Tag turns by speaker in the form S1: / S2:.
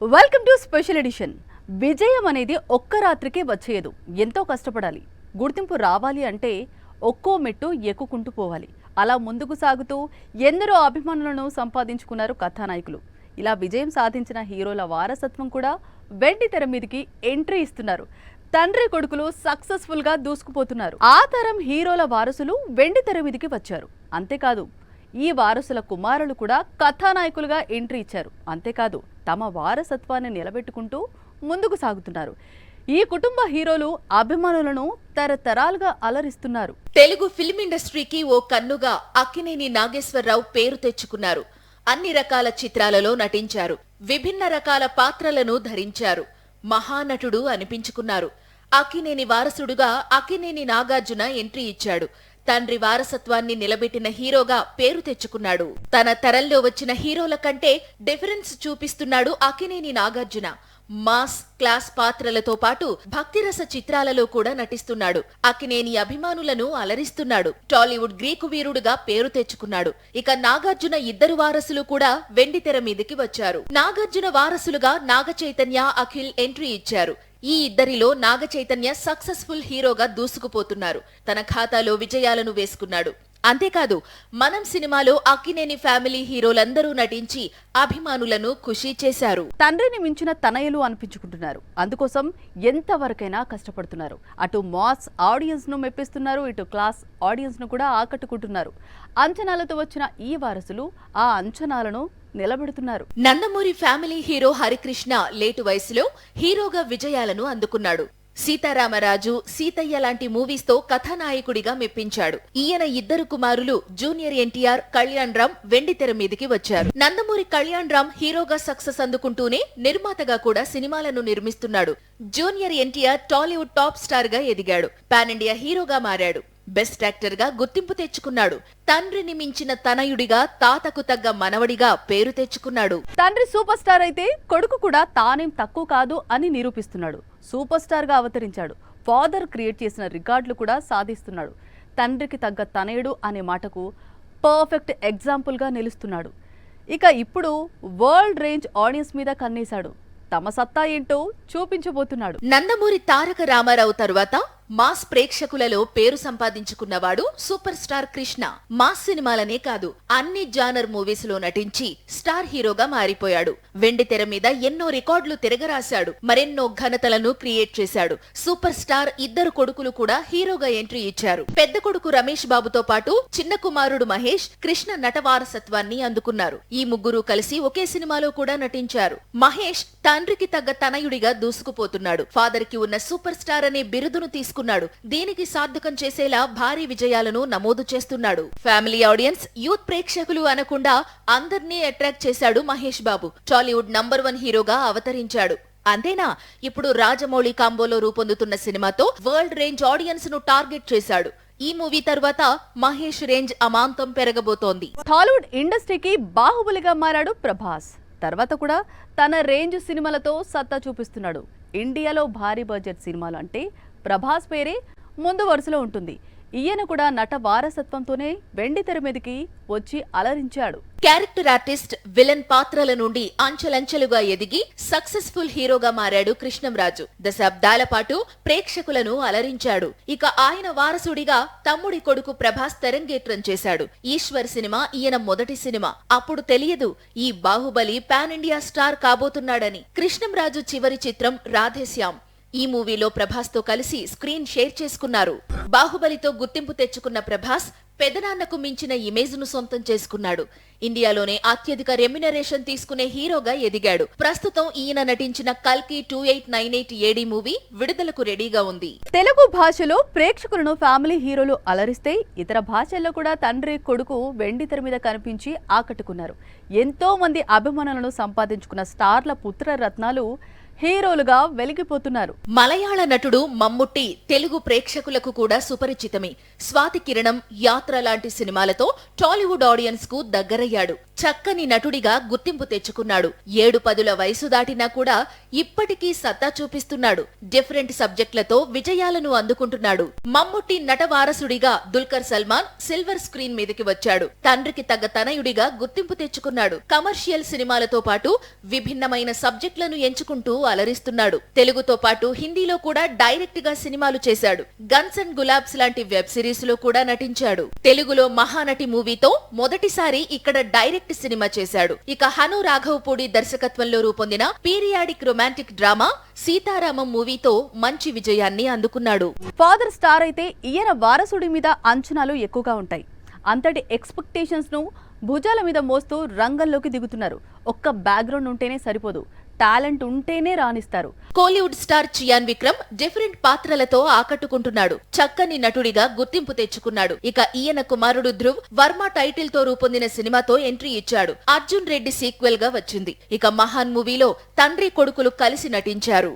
S1: Welcome to special edition. విజయం అనేది ఒక్క రాత్రికే వచ్చేయదు, ఎంతో కష్టపడాలి. గుర్తింపు రావాలి అంటే ఒక్కో మెట్టు ఎక్కుకుంటూ పోవాలి. అలా ముందుకు సాగుతూ ఎందరో అభిమానులను సంపాదించుకున్నారు కథానాయకులు. ఇలా విజయం సాధించిన హీరోల వారసత్వం కూడా వెండి తెర మీదకి ఎంట్రీ ఇస్తున్నారు. తండ్రి కొడుకులు సక్సెస్ఫుల్ గా దూసుకుపోతున్నారు. ఆ తరం హీరోల వారసులు వెండి తెర మీదకి వచ్చారు. అంతేకాదు, ఈ వారసుల కుమారులు కూడా కథానాయకులుగా ఎంట్రీ ఇచ్చారు. అంతేకాదు, తమ వారసత్వాన్ని నిలబెట్టుకుంటూ ముందుకు సాగుతున్నారు. ఈ కుటుంబ హీరోలు అభిమానులను తరతరాలుగా అలరిస్తున్నారు.
S2: తెలుగు ఫిల్మ్ ఇండస్ట్రీకి ఓ కన్నుగా అక్కినేని నాగేశ్వరరావు పేరు తెచ్చుకున్నారు. అన్ని రకాల చిత్రాలలో నటించారు. విభిన్న రకాల పాత్రలను ధరించారు. మహానటుడు అనిపించుకున్నారు. అక్కినేని వారసుడుగా అక్కినేని నాగార్జున ఎంట్రీ ఇచ్చాడు. తండ్రి వారసత్వాన్ని నిలబెట్టిన హీరోగా పేరు తెచ్చుకున్నాడు. తన తరంలో వచ్చిన హీరోల కంటే డిఫరెన్స్ చూపిస్తున్నాడు అక్కినేని నాగార్జున. మాస్ క్లాస్ పాత్రలతో పాటు భక్తిరస చిత్రాలలో కూడా నటిస్తున్నాడు. అక్కినేని అభిమానులను అలరిస్తున్నాడు. టాలీవుడ్ గ్రీకు వీరుడుగా పేరు తెచ్చుకున్నాడు. ఇక నాగార్జున ఇద్దరు వారసులు కూడా వెండి తెర మీదకి వచ్చారు. నాగార్జున వారసులుగా నాగ చైతన్య, అఖిల్ ఎంట్రీ ఇచ్చారు. ఈ ఇద్దరిలో నాగ చైతన్య సక్సెస్ఫుల్ హీరోగా దూసుకుపోతున్నారు. తన ఖాతాలో విజయాలను వేసుకున్నాడు. అంతేకాదు, మనం సినిమాలో అక్కినేని ఫ్యామిలీ హీరోలందరూ నటించి అభిమానులను ఖుషీ చేశారు.
S1: తండ్రిని మించిన తనయులు అనిపించుకుంటున్నారు. అందుకోసం ఎంతవరకైనా కష్టపడుతున్నారు. అటు మాస్ ఆడియన్స్ ను మెప్పిస్తున్నారు, ఇటు క్లాస్ ఆడియన్స్ ను కూడా ఆకట్టుకుంటున్నారు. అంచనాలతో వచ్చిన ఈ వారసులు ఆ అంచనాలను నిలబెడుతున్నారు.
S2: Nandamuri family hero Harikrishna late వయసులో హీరోగా విజయాలను అందుకున్నాడు. సీతారామరాజు, సీతయ్య లాంటి మూవీస్ తో కథానాయకుడిగా మెప్పించాడు. ఈయన ఇద్దరు కుమారులు జూనియర్ ఎన్టీఆర్, కళ్యాణ్ రామ్ వెండి తెర మీదికి వచ్చారు. నందమూరి కళ్యాణ్ రామ్ హీరోగా సక్సెస్ అందుకుంటూనే నిర్మాతగా కూడా సినిమాలను నిర్మిస్తున్నాడు. Junior NTR Tollywood top star గా ఎదిగాడు. పాన్ ఇండియా హీరోగా మారాడు. బెస్ట్ యాక్టర్ గా గుర్తింపు తెచ్చుకున్నాడు. తండ్రిని మించిన తనయుడిగా, తాతకు తగ్గ మనవడిగా పేరు తెచ్చుకున్నాడు.
S1: తండ్రి సూపర్ స్టార్ అయితే కొడుకు కూడా తానేం తక్కువ కాదు అని నిరూపిస్తున్నాడు. సూపర్ స్టార్ గా అవతరించాడు. ఫాదర్ క్రియేట్ చేసిన రికార్డులు కూడా సాధిస్తున్నాడు. తండ్రికి తగ్గ తనయుడు అనే మాటకు పర్ఫెక్ట్ ఎగ్జాంపుల్ గా నిలుస్తున్నాడు. ఇక ఇప్పుడు వరల్డ్ రేంజ్ ఆడియన్స్ మీద కన్నేశాడు. తమ సత్తా ఏంటో చూపించబోతున్నాడు.
S2: నందమూరి తారక రామారావు తరువాత మాస్ ప్రేక్షకులలో పేరు సంపాదించుకున్నవాడు సూపర్ స్టార్ కృష్ణ. మాస్ సినిమాలనే కాదు, అన్ని జానర్ మూవీస్ లో నటించి స్టార్ హీరోగా మారిపోయాడు. వెండి తెర మీద ఎన్నో రికార్డులు తిరగరాశాడు. మరెన్నో ఘనతలను క్రియేట్ చేశాడు. సూపర్ స్టార్ ఇద్దరు కొడుకులు కూడా హీరోగా ఎంట్రీ ఇచ్చారు. పెద్ద కొడుకు రమేష్ బాబుతో పాటు చిన్న కుమారుడు మహేష్ కృష్ణ నట వారసత్వాన్ని అందుకున్నారు. ఈ ముగ్గురు కలిసి ఒకే సినిమాలో కూడా నటించారు. మహేష్ తండ్రికి తగ్గ తనయుడిగా దూసుకుపోతున్నాడు. ఫాదర్ కి ఉన్న సూపర్ స్టార్ అనే బిరుదును తీసుకున్నాడు. దీనికి సార్థకం చేసేలా భారీ విజయాలను నమోదు చేస్తున్నాడు. ఫ్యామిలీ ఆడియన్స్, యూత్ ప్రేక్షకులు అనకుండా అందర్నీ అట్రాక్ట్ చేశాడు మహేష్ బాబు. టాలీవుడ్ నంబర్ 1 హీరోగా అవతరించాడు. అంతేనా, ఇప్పుడు రాజమౌళి కాంబోలో రూపొందుతున్న సినిమాతో వరల్డ్ రేంజ్ ఆడియన్స్ ను టార్గెట్ చేశాడు. ఈ మూవీ తర్వాత మహేష్ రేంజ్ అమాంతం పెరగబోతోంది.
S1: టాలీవుడ్ ఇండస్ట్రీకి బాహుబలిగా మారాడు ప్రభాస్. తర్వాత కూడా తన రేంజ్ సినిమాలతో సత్తా చూపిస్తున్నాడు. ఇండియాలో భారీ బడ్జెట్ సినిమాలు అంటే ప్రభాస్ పేరే ముందు వరుసలో ఉంటుంది. ఈయన కూడా నట వారసత్వంతోనే వెండి తెర మీదకి వచ్చి అలరించాడు.
S2: క్యారెక్టర్ ఆర్టిస్ట్, విలన్ పాత్రల నుండి అంచెలంచెలుగా ఎదిగి సక్సెస్ఫుల్ హీరోగా మారాడు కృష్ణంరాజు. దశాబ్దాల పాటు ప్రేక్షకులను అలరించాడు. ఇక ఆయన వారసుడిగా తమ్ముడి కొడుకు ప్రభాస్ తెరంగేట్రం చేశాడు. ఈశ్వర్ సినిమా ఈయన మొదటి సినిమా. అప్పుడు తెలియదు ఈ బాహుబలి పాన్ ఇండియా స్టార్ కాబోతున్నాడని. కృష్ణంరాజు చివరి చిత్రం రాధేశ్యామ్. ఈ మూవీలో ప్రభాస్ తో కలిసి స్క్రీన్ షేర్ చేసుకున్నారు. బాహుబలితో గుర్తింపు తెచ్చుకున్న ప్రభాస్ పెదనాన్నకు మించిన ఇమేజ్ ను సొంతం చేసుకున్నాడు. ఇండియాలోనే అత్యధిక రెమ్యునరేషన్ తీసుకునే హీరోగా ఎదిగాడు. ప్రస్తుతం ఈయన నటించిన కల్కి 2898 ఏడీ మూవీ విడుదలకు రెడీగా ఉంది.
S1: తెలుగు భాషలో ప్రేక్షకులను ఫ్యామిలీ హీరోలు అలరిస్తే ఇతర భాషల్లో కూడా తండ్రి కొడుకు వెండి తెర మీద కనిపించి ఆకట్టుకున్నారు. ఎంతో మంది అభిమానులను సంపాదించుకున్న స్టార్ల పుత్ర రత్నాలు హీరోలుగా వెలిగిపోతున్నారు.
S2: మలయాళ నటుడు మమ్ముట్టి తెలుగు ప్రేక్షకులకు కూడా సుపరిచితమే. స్వాతి కిరణం, యాత్ర లాంటి సినిమాలతో టాలీవుడ్ ఆడియన్స్ కు దగ్గరయ్యాడు. చక్కని నటుడిగా గుర్తింపు తెచ్చుకున్నాడు. 7 వయసు దాటినా కూడా ఇప్పటికీ సత్తా చూపిస్తున్నాడు. డిఫరెంట్ సబ్జెక్టులతో విజయాలను అందుకుంటున్నాడు. మమ్ముట్టి నట వారసుడిగా దుల్కర్ సల్మాన్ సిల్వర్ స్క్రీన్ మీదకి వచ్చాడు. తండ్రికి తగ్గ తనయుడిగా గుర్తింపు తెచ్చుకున్నాడు. కమర్షియల్ సినిమాలతో పాటు విభిన్నమైన సబ్జెక్టులను ఎంచుకుంటూ అలరిస్తున్నాడు. తెలుగుతో పాటు హిందీలో కూడా డైరెక్ట్ గా సినిమాలు చేశాడు. గన్స్ అండ్ గులాబ్స్ లాంటి వెబ్ సిరీస్ లో కూడా నటించాడు. తెలుగులో మహానటి మూవీతో మొదటిసారి ఇక్కడ డైరెక్ట్ సినిమా చేశాడు. ఇక హను రాఘవపూడి దర్శకత్వంలో రూపొందిన పీరియాడిక్ రొమాంటిక్ డ్రామా సీతారామం మూవీతో మంచి విజయాన్ని అందుకున్నాడు.
S1: ఫాదర్ స్టార్ అయితే ఈయన వారసుడి మీద అంచనాలు ఎక్కువగా ఉంటాయి. అంతటి ఎక్స్పెక్టేషన్స్ ను భుజాల మీద మోస్తూ రంగంలోకి దిగుతున్నారు. ఒక్క బ్యాక్గ్రౌండ్ ఉంటేనే సరిపోదు, టాలెంట్ ఉంటేనే రాణిస్తారు.
S2: కోలీవుడ్ స్టార్ చియాన్ విక్రమ్ డిఫరెంట్ పాత్రలతో ఆకట్టుకుంటున్నాడు. చక్కని నటుడిగా గుర్తింపు తెచ్చుకున్నాడు. ఇక ఈయన కుమారుడు ధ్రువ్ వర్మ టైటిల్ తో రూపొందిన సినిమాతో ఎంట్రీ ఇచ్చాడు. అర్జున్ రెడ్డి సీక్వెల్ గా వచ్చింది. ఇక మహాన్ మూవీలో తండ్రి కొడుకులు కలిసి నటించారు.